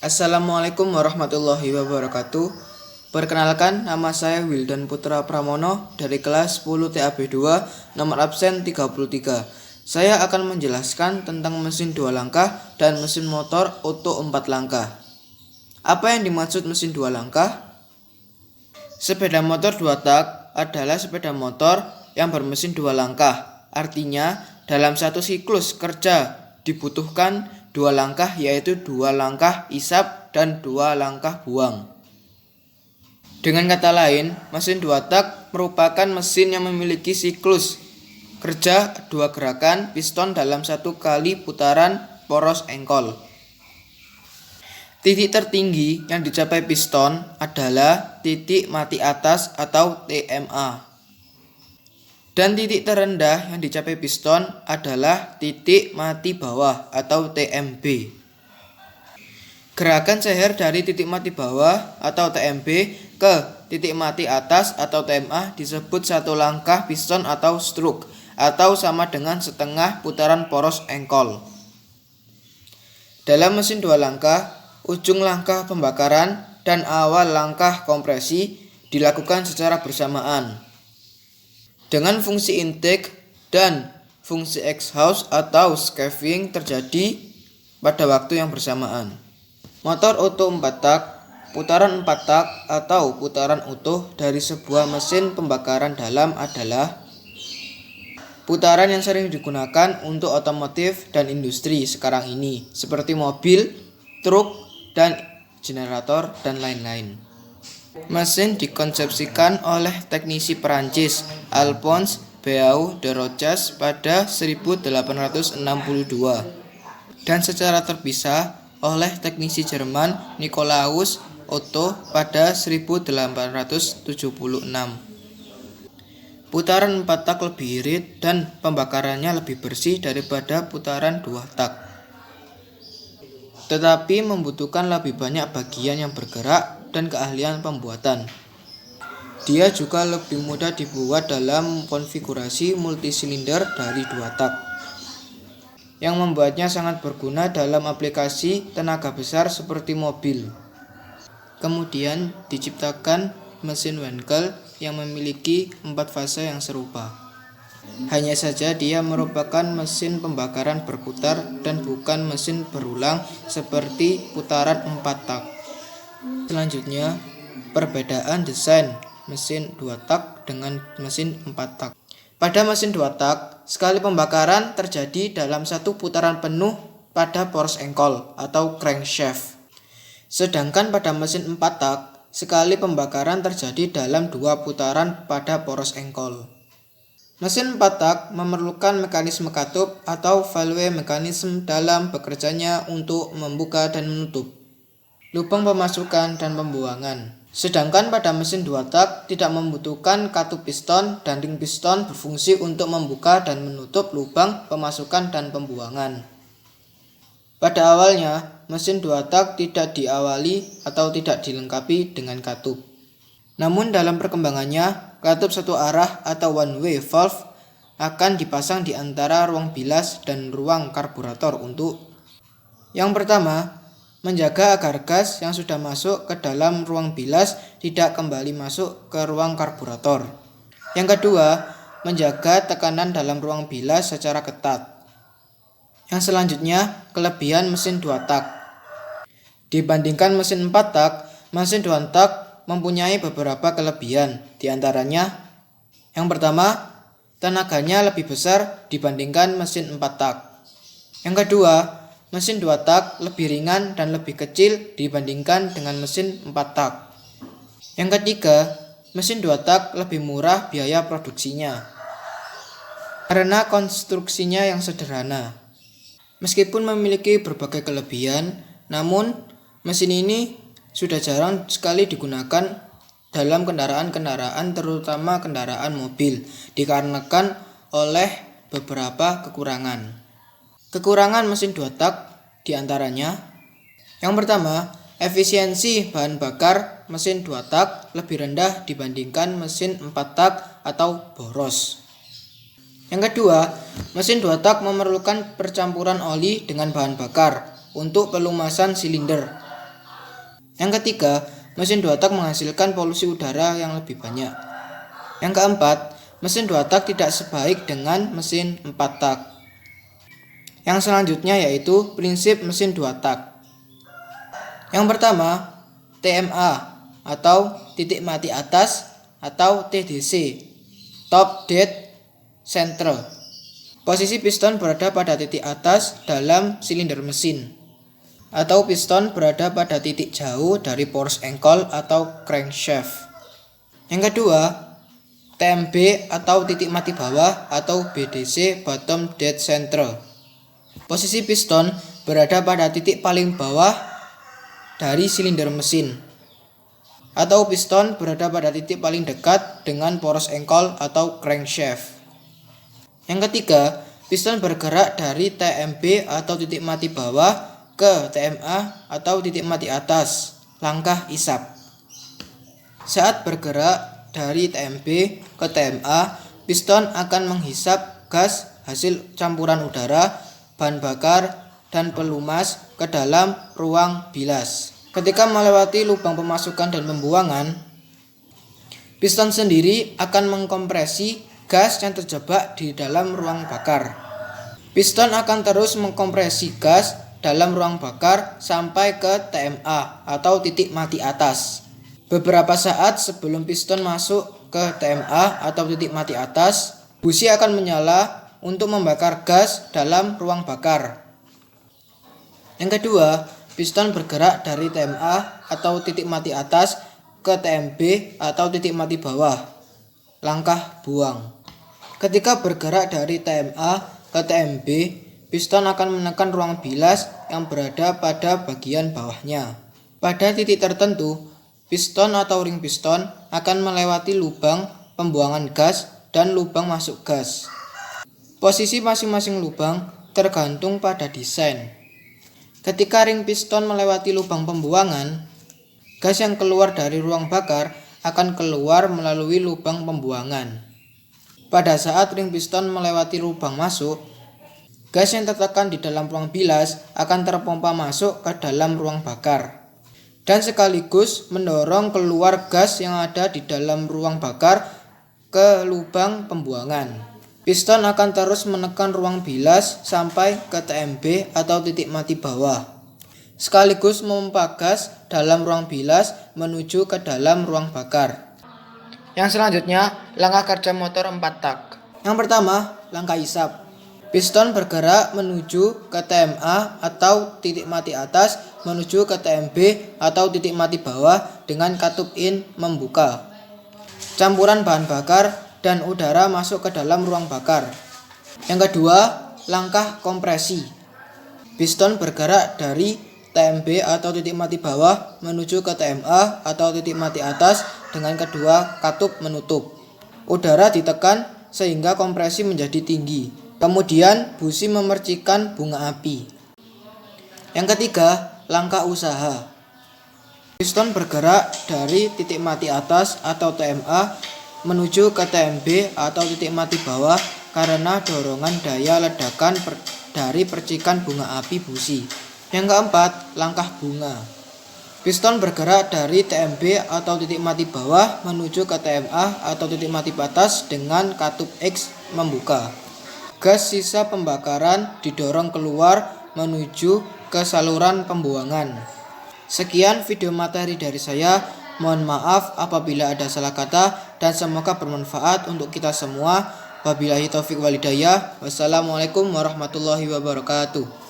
Assalamualaikum warahmatullahi wabarakatuh. Perkenalkan, nama saya Wildan Putra Pramono dari kelas 10 TAB 2, nomor absen 33. Saya akan menjelaskan tentang mesin 2 langkah dan mesin motor oto 4 langkah. Apa yang dimaksud mesin 2 langkah? Sepeda motor 2 tak adalah sepeda motor yang bermesin 2 langkah. Artinya, dalam satu siklus kerja dibutuhkan 2 langkah, yaitu 2 langkah isap dan 2 langkah buang. Dengan kata lain, mesin 2 tak merupakan mesin yang memiliki siklus kerja 2 gerakan piston dalam 1 kali putaran poros engkol. Titik tertinggi yang dicapai piston adalah titik mati atas atau TMA. Dan titik terendah yang dicapai piston adalah titik mati bawah atau TMB. Gerakan seher dari titik mati bawah atau TMB ke titik mati atas atau TMA disebut satu langkah piston atau stroke, atau sama dengan setengah putaran poros engkol. Dalam mesin 2 langkah, ujung langkah pembakaran dan awal langkah kompresi dilakukan secara bersamaan, dengan fungsi intake dan fungsi exhaust atau scavenging terjadi pada waktu yang bersamaan. Motor oto 4 tak, putaran 4 tak atau putaran utuh dari sebuah mesin pembakaran dalam adalah putaran yang sering digunakan untuk otomotif dan industri sekarang ini, seperti mobil, truk, dan generator, dan lain-lain. Mesin dikonsepsikan oleh teknisi Perancis Alphonse Beau de Rochas pada 1862 dan secara terpisah oleh teknisi Jerman Nikolaus Otto pada 1876. Putaran 4 tak lebih irit dan pembakarannya lebih bersih daripada putaran 2 tak, tetapi membutuhkan lebih banyak bagian yang bergerak dan keahlian pembuatan. Dia juga lebih mudah dibuat dalam konfigurasi multisilinder dari 2 tak, yang membuatnya sangat berguna dalam aplikasi tenaga besar seperti mobil. Kemudian diciptakan mesin Wankel yang memiliki 4 fase yang serupa. Hanya saja dia merupakan mesin pembakaran berputar dan bukan mesin berulang seperti putaran 4 tak. Selanjutnya, perbedaan desain mesin 2 tak dengan mesin 4 tak. Pada mesin 2 tak, sekali pembakaran terjadi dalam 1 putaran penuh pada poros engkol atau crankshaft. Sedangkan pada mesin 4 tak, sekali pembakaran terjadi dalam 2 putaran pada poros engkol. Mesin 4 tak memerlukan mekanisme katup atau valve mekanisme dalam bekerjanya untuk membuka dan menutup lubang pemasukan dan pembuangan. Sedangkan pada mesin 2 tak tidak membutuhkan katup piston dan ring piston berfungsi untuk membuka dan menutup lubang pemasukan dan pembuangan. Pada awalnya, mesin 2 tak tidak diawali atau tidak dilengkapi dengan katup. Namun dalam perkembangannya, katup satu arah atau one way valve akan dipasang di antara ruang bilas dan ruang karburator untuk yang pertama, menjaga agar gas yang sudah masuk ke dalam ruang bilas tidak kembali masuk ke ruang karburator. Yang kedua, menjaga tekanan dalam ruang bilas secara ketat. Yang selanjutnya, kelebihan mesin 2 tak. Dibandingkan mesin 4 tak, mesin 2 tak mempunyai beberapa kelebihan. Di antaranya, yang pertama, tenaganya lebih besar dibandingkan mesin 4 tak. Yang kedua, mesin 2 tak lebih ringan dan lebih kecil dibandingkan dengan mesin 4 tak. Yang ketiga, mesin 2 tak lebih murah biaya produksinya karena konstruksinya yang sederhana. Meskipun memiliki berbagai kelebihan, namun mesin ini sudah jarang sekali digunakan dalam kendaraan-kendaraan, terutama kendaraan mobil, dikarenakan oleh beberapa kekurangan. Kekurangan mesin 2 tak diantaranya, yang pertama, efisiensi bahan bakar mesin 2 tak lebih rendah dibandingkan mesin 4 tak atau boros. Yang kedua, mesin 2 tak memerlukan percampuran oli dengan bahan bakar untuk pelumasan silinder. Yang ketiga, mesin 2 tak menghasilkan polusi udara yang lebih banyak. Yang keempat, mesin 2 tak tidak sebaik dengan mesin 4 tak. Yang selanjutnya yaitu prinsip mesin 2 tak. Yang pertama, TMA atau titik mati atas atau TDC, Top Dead Center. Posisi piston berada pada titik atas dalam silinder mesin, atau piston berada pada titik jauh dari poros engkol atau crankshaft. Yang kedua, TMB atau titik mati bawah atau BDC, Bottom Dead Center. Posisi piston berada pada titik paling bawah dari silinder mesin, atau piston berada pada titik paling dekat dengan poros engkol atau crankshaft. Yang ketiga, piston bergerak dari TMB atau titik mati bawah ke TMA atau titik mati atas, langkah isap. Saat bergerak dari TMB ke TMA, piston akan menghisap gas hasil campuran udara, bahan bakar, dan pelumas ke dalam ruang bilas. Ketika melewati lubang pemasukan dan pembuangan, piston sendiri akan mengkompresi gas yang terjebak di dalam ruang bakar. Piston akan terus mengkompresi gas dalam ruang bakar sampai ke TMA atau titik mati atas. Beberapa saat sebelum piston masuk ke TMA atau titik mati atas, busi akan menyala untuk membakar gas dalam ruang bakar. Yang kedua, piston bergerak dari TMA atau titik mati atas ke TMB atau titik mati bawah, langkah buang. Ketika bergerak dari TMA ke TMB, piston akan menekan ruang bilas yang berada pada bagian bawahnya. Pada titik tertentu, piston atau ring piston akan melewati lubang pembuangan gas dan lubang masuk gas. Posisi masing-masing lubang tergantung pada desain. Ketika ring piston melewati lubang pembuangan, gas yang keluar dari ruang bakar akan keluar melalui lubang pembuangan. Pada saat ring piston melewati lubang masuk, gas yang tertekan di dalam ruang bilas akan terpompa masuk ke dalam ruang bakar dan sekaligus mendorong keluar gas yang ada di dalam ruang bakar ke lubang pembuangan. Piston akan terus menekan ruang bilas sampai ke TMB atau titik mati bawah, sekaligus memompa gas dalam ruang bilas menuju ke dalam ruang bakar. Yang selanjutnya, langkah kerja motor 4 tak. Yang pertama, langkah isap. Piston bergerak menuju ke TMA atau titik mati atas menuju ke TMB atau titik mati bawah dengan katup in membuka. Campuran bahan bakar dan udara masuk ke dalam ruang bakar. Yang kedua, langkah kompresi. Piston bergerak dari TMB atau titik mati bawah menuju ke TMA atau titik mati atas dengan kedua katup menutup. Udara ditekan sehingga kompresi menjadi tinggi. Kemudian busi memercikan bunga api. Yang ketiga, langkah usaha. Piston bergerak dari titik mati atas atau TMA menuju ke TMB atau titik mati bawah karena dorongan daya ledakan dari percikan bunga api busi. Yang keempat, langkah bunga. Piston bergerak dari TMB atau titik mati bawah menuju ke TMA atau titik mati atas dengan katup X membuka. Gas sisa pembakaran didorong keluar menuju ke saluran pembuangan. Sekian video materi dari saya. Mohon maaf apabila ada salah kata dan semoga bermanfaat untuk kita semua. Wabillahi taufik walhidayah. Wassalamualaikum warahmatullahi wabarakatuh.